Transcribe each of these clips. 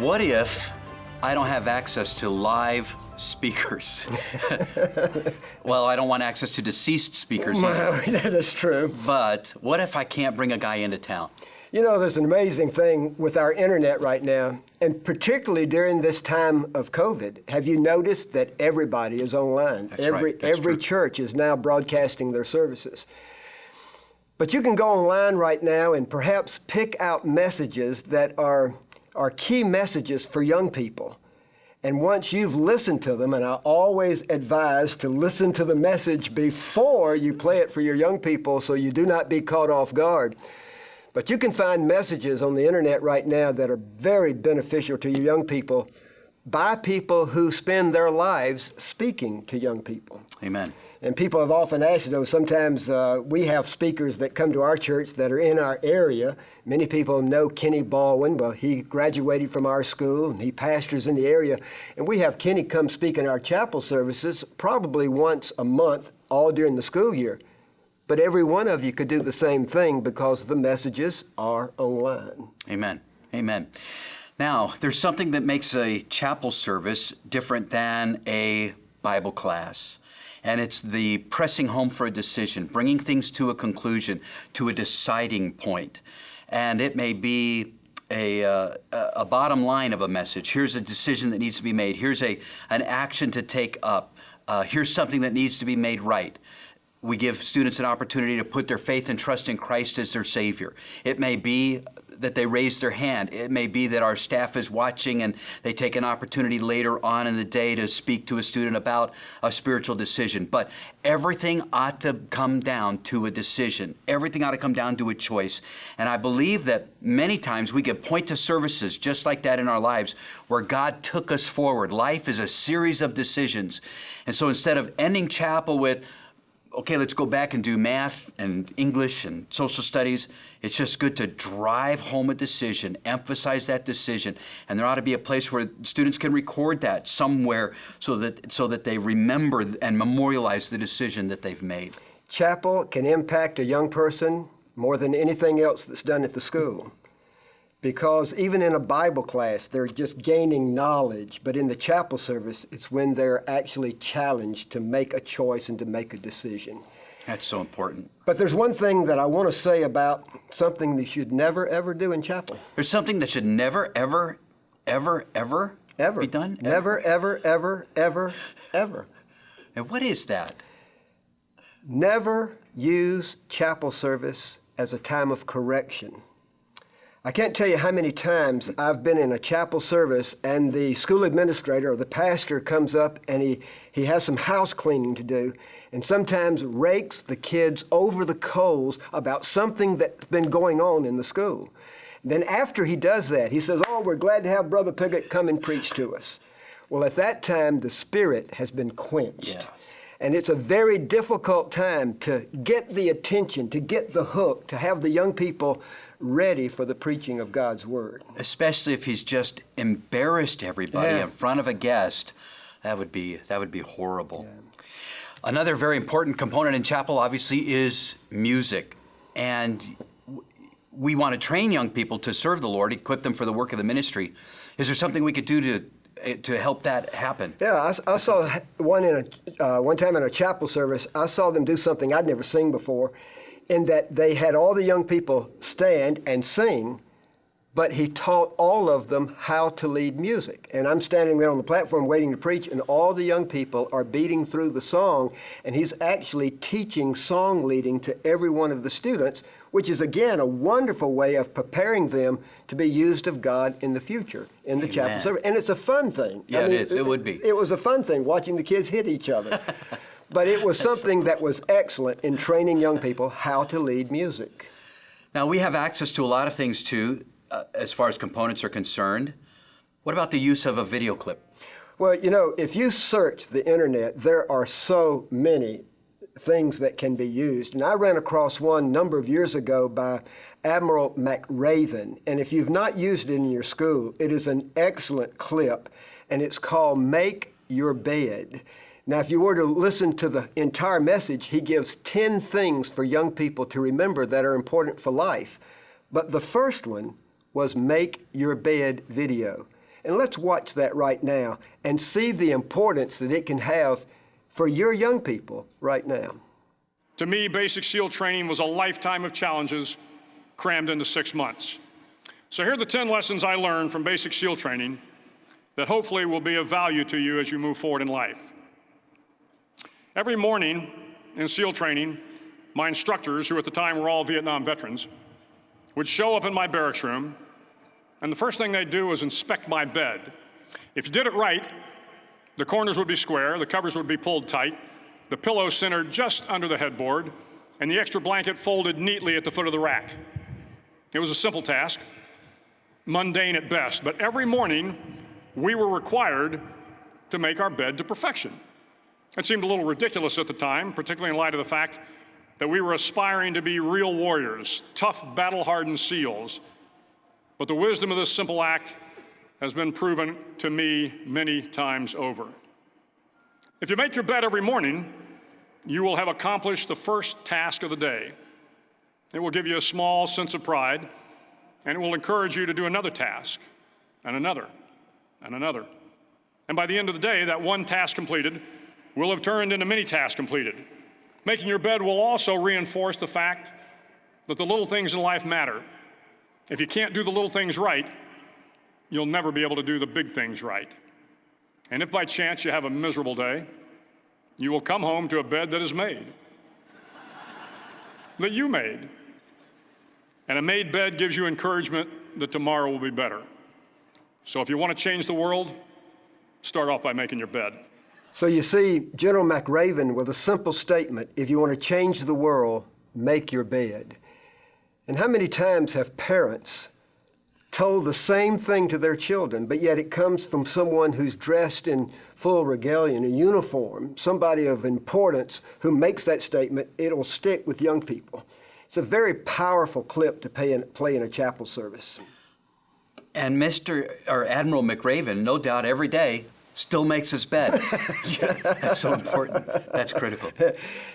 What if I don't have access to live speakers? Well, I don't want access to deceased speakers either. That is true. But what if I can't bring a guy into town? You know, there's an amazing thing with our internet right now, and particularly during this time of COVID. Have you noticed that everybody is online? That's right. That's every true. church is now broadcasting their services. But you can go online right now and perhaps pick out messages that are key messages for young people. And once you've listened to them, and I always advise to listen to the message before you play it for your young people so you do not be caught off guard. But you can find messages on the internet right now that are very beneficial to your young people by people who spend their lives speaking to young people. Amen. And people have often asked, you know, sometimes we have speakers that come to our church that are in our area. Many people know Kenny Baldwin. Well, he graduated from our school and he pastors in the area. And we have Kenny come speak in our chapel services probably once a month, all during the school year. But every one of you could do the same thing because the messages are online. Amen. Amen. Now, there's something that makes a chapel service different than a Bible class. And it's the pressing home for a decision, bringing things to a conclusion, to a deciding point. And it may be a bottom line of a message. Here's a decision that needs to be made. Here's an action to take up. Here's something that needs to be made right. We give students an opportunity to put their faith and trust in Christ as their Savior. It may be that they raise their hand. It may be that our staff is watching and they take an opportunity later on in the day to speak to a student about a spiritual decision. But everything ought to come down to a decision. Everything ought to come down to a choice. And I believe that many times we could point to services just like that in our lives where God took us forward. Life is a series of decisions. And so instead of ending chapel with, okay, let's go back and do math and English and social studies, it's just good to drive home a decision, emphasize that decision, and there ought to be a place where students can record that somewhere so that they remember and memorialize the decision that they've made. Chapel can impact a young person more than anything else that's done at the school. Because even in a Bible class, they're just gaining knowledge. But in the chapel service, it's when they're actually challenged to make a choice and to make a decision. That's so important. But there's one thing that I want to say about something that you should never, ever do in chapel. There's something that should never, ever, ever, ever be done? Never, ever, ever, ever, ever. And what is that? Never use chapel service as a time of correction. I can't tell you how many times I've been in a chapel service and the school administrator or the pastor comes up and he has some house cleaning to do and sometimes rakes the kids over the coals about something that's been going on in the school. Then after he does that, he says, "Oh, we're glad to have Brother Piggott come and preach to us." Well, at that time, the spirit has been quenched. Yeah. And it's a very difficult time to get the attention, to get the hook, to have the young people ready for the preaching of God's Word. Especially if he's just embarrassed everybody Yeah. in front of a guest. That would be horrible. Yeah. Another very important component in chapel, obviously, is music. And we want to train young people to serve the Lord, equip them for the work of the ministry. Is there something we could do to help that happen? Yeah, I saw one time in a chapel service, I saw them do something I'd never seen before, in that they had all the young people stand and sing, but he taught all of them how to lead music. And I'm standing there on the platform waiting to preach, and all the young people are beating through the song, and he's actually teaching song leading to every one of the students, which is, again, a wonderful way of preparing them to be used of God in the future in the chapel service. And it's a fun thing. Yeah, it is. It would be. It was a fun thing, watching the kids hit each other. But it was something that was excellent in training young people how to lead music. Now, we have access to a lot of things, too, as far as components are concerned. What about the use of a video clip? Well, you know, if you search the internet, there are so many things that can be used. And I ran across one number of years ago by Admiral McRaven. And if you've not used it in your school, it is an excellent clip, and it's called Make Your Bed. Now, if you were to listen to the entire message, he gives 10 things for young people to remember that are important for life. But the first one was Make Your Bed video. And let's watch that right now and see the importance that it can have for your young people right now. To me, basic SEAL training was a lifetime of challenges crammed into 6 months. So here are the 10 lessons I learned from basic SEAL training that hopefully will be of value to you as you move forward in life. Every morning in SEAL training, my instructors, who at the time were all Vietnam veterans, would show up in my barracks room, and the first thing they'd do was inspect my bed. If you did it right, the corners would be square, the covers would be pulled tight, the pillow centered just under the headboard, and the extra blanket folded neatly at the foot of the rack. It was a simple task, mundane at best, but every morning we were required to make our bed to perfection. It seemed a little ridiculous at the time, particularly in light of the fact that we were aspiring to be real warriors, tough, battle-hardened SEALs. But the wisdom of this simple act has been proven to me many times over. If you make your bed every morning, you will have accomplished the first task of the day. It will give you a small sense of pride, and it will encourage you to do another task, and another, and another. And by the end of the day, that one task completed will have turned into many tasks completed. Making your bed will also reinforce the fact that the little things in life matter. If you can't do the little things right, you'll never be able to do the big things right. And if by chance you have a miserable day, you will come home to a bed that is made, that you made. And a made bed gives you encouragement that tomorrow will be better. So if you want to change the world, start off by making your bed. So you see General McRaven with a simple statement: if you want to change the world, make your bed. And how many times have parents told the same thing to their children, but yet it comes from someone who's dressed in full regalia, in a uniform, somebody of importance who makes that statement? It'll stick with young people. It's a very powerful clip to play in a chapel service. And Admiral McRaven, no doubt every day, still makes his bed. Yeah, that's so important. That's critical.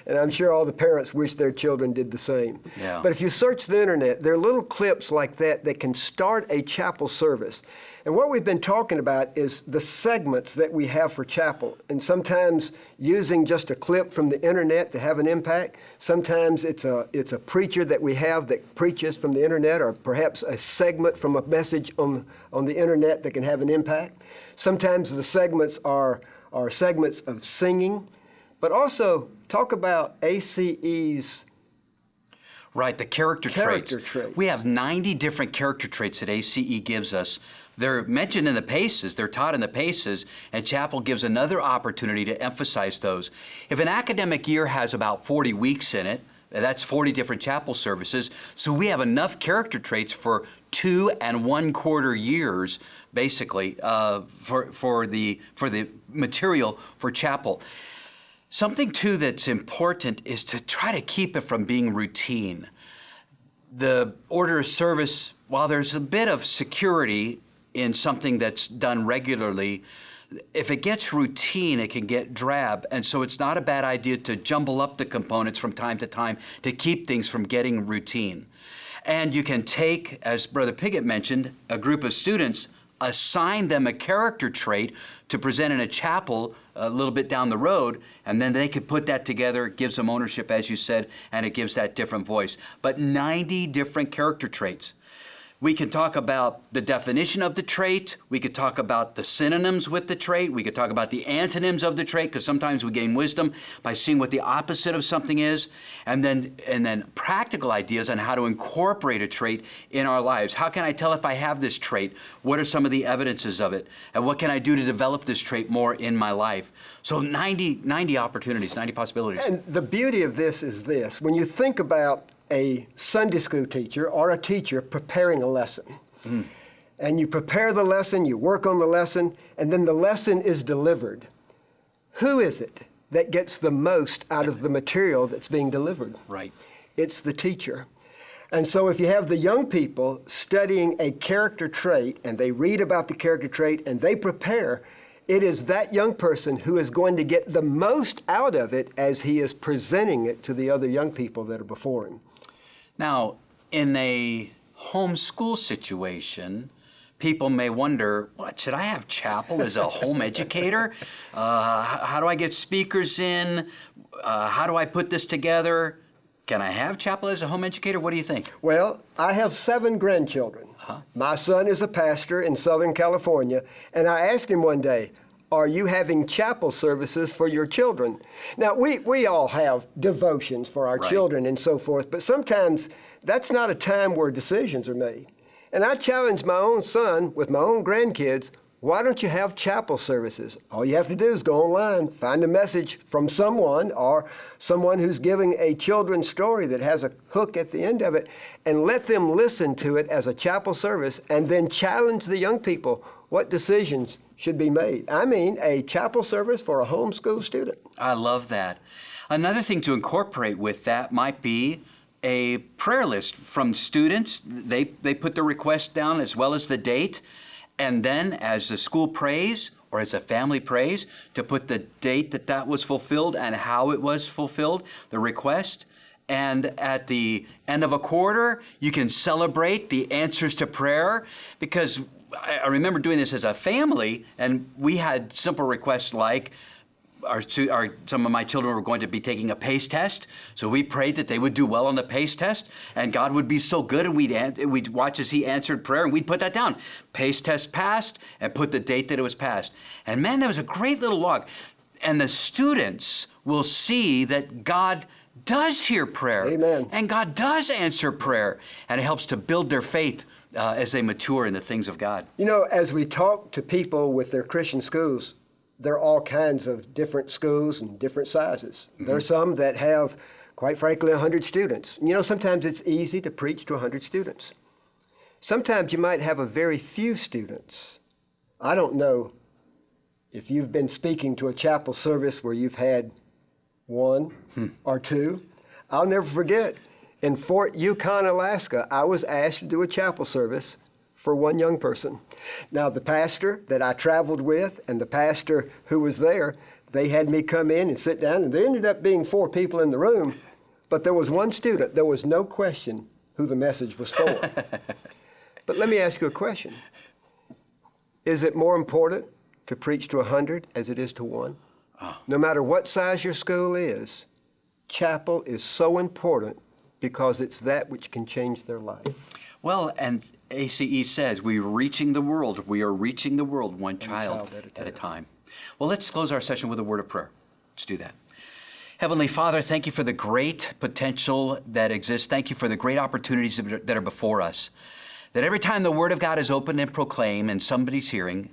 And I'm sure all the parents wish their children did the same. Yeah. But if you search the internet, there are little clips like that that can start a chapel service. And what we've been talking about is the segments that we have for chapel. And sometimes using just a clip from the internet to have an impact. Sometimes it's a preacher that we have that preaches from the internet, or perhaps a segment from a message on the internet that can have an impact. Sometimes the segments are segments of singing, but also talk about A.C.E.'s right, the character traits. traits. We have 90 different character traits that A.C.E. gives us. They're mentioned in the paces, they're taught in the paces, and chapel gives another opportunity to emphasize those. If an academic year has about 40 weeks in it, that's 40 different chapel services, so we have enough character traits for 2 1/4 years, basically, for the material for chapel. Something, too, that's important is to try to keep it from being routine. The order of service, while there's a bit of security in something that's done regularly, if it gets routine, it can get drab. And so it's not a bad idea to jumble up the components from time to time to keep things from getting routine. And you can take, as Brother Piggott mentioned, a group of students, assign them a character trait to present in a chapel a little bit down the road, and then they could put that together. It gives them ownership, as you said, and it gives that different voice. But 90 different character traits. We could talk about the definition of the trait. We could talk about the synonyms with the trait. We could talk about the antonyms of the trait, because sometimes we gain wisdom by seeing what the opposite of something is, and then practical ideas on how to incorporate a trait in our lives. How can I tell if I have this trait? What are some of the evidences of it? And what can I do to develop this trait more in my life? So 90 opportunities, 90 possibilities. And the beauty of this is this: when you think about a Sunday school teacher or a teacher preparing a lesson, and you prepare the lesson, you work on the lesson, and then the lesson is delivered, who is it that gets the most out of the material that's being delivered? Right. It's the teacher. And so if you have the young people studying a character trait, and they read about the character trait and they prepare, it is that young person who is going to get the most out of it as he is presenting it to the other young people that are before him. Now, in a homeschool situation, people may wonder, what, should I have chapel as a home educator? How do I get speakers in? How do I put this together? Can I have chapel as a home educator? What do you think? Well, I have 7 grandchildren. My son is a pastor in Southern California, and I asked him one day, are you having chapel services for your children? Now, we all have devotions for our children and so forth, but sometimes that's not a time where decisions are made. And I challenged my own son with my own grandkids, why don't you have chapel services? All you have to do is go online, find a message from someone or someone who's giving a children's story that has a hook at the end of it, and let them listen to it as a chapel service, and then challenge the young people what decisions should be made. I mean, a chapel service for a homeschool student. I love that. Another thing to incorporate with that might be a prayer list from students. They put their request down as well as the date. And then as the school prays or as a family prays, to put the date that was fulfilled and how it was fulfilled, the request. And at the end of a quarter, you can celebrate the answers to prayer, because I remember doing this as a family, and we had simple requests like some of my children were going to be taking a PACE test, so we prayed that they would do well on the PACE test, and God would be so good, and we'd watch as He answered prayer, and we'd put that down. PACE test passed, and put the date that it was passed. And man, that was a great little log. And the students will see that God does hear prayer. Amen. And God does answer prayer, and it helps to build their faith as they mature in the things of God. You know, as we talk to people with their Christian schools, there are all kinds of different schools and different sizes. There are some that have, quite frankly, 100 students. You know, sometimes it's easy to preach to 100 students. Sometimes you might have a very few students. I don't know if you've been speaking to a chapel service where you've had 1 or 2. I'll never forget, in Fort Yukon, Alaska, I was asked to do a chapel service for 1 young person. Now, the pastor that I traveled with and the pastor who was there, they had me come in and sit down, and there ended up being 4 people in the room, but there was 1 student. There was no question who the message was for. But let me ask you a question. Is it more important to preach to 100 as it is to 1? Oh. No matter what size your school is, chapel is so important because it's that which can change their life. Well, and A.C.E. says we are reaching the world. We are reaching the world one child at a time. Well, let's close our session with a word of prayer. Let's do that. Heavenly Father, thank you for the great potential that exists. Thank you for the great opportunities that are before us. That every time the Word of God is opened and proclaimed in somebody's hearing,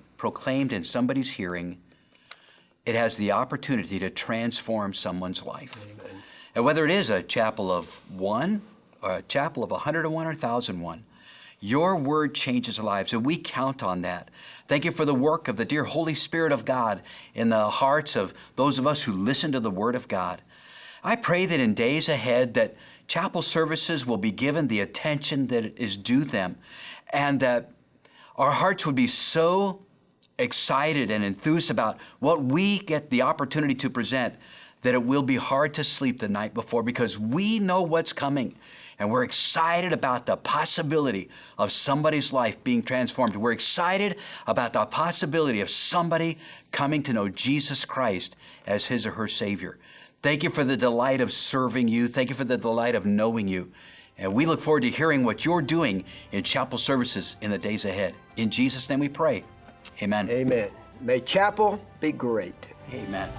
it has the opportunity to transform someone's life. Amen. And whether it is a chapel of 1, or a chapel of 101 or 1,001, your word changes lives, and we count on that. Thank you for the work of the dear Holy Spirit of God in the hearts of those of us who listen to the Word of God. I pray that in days ahead that chapel services will be given the attention that is due them, and that our hearts would be so excited and enthused about what we get the opportunity to present that it will be hard to sleep the night before, because we know what's coming. And we're excited about the possibility of somebody's life being transformed. We're excited about the possibility of somebody coming to know Jesus Christ as his or her Savior. Thank you for the delight of serving you. Thank you for the delight of knowing you. And we look forward to hearing what you're doing in chapel services in the days ahead. In Jesus' name we pray. Amen. Amen. May chapel be great. Amen.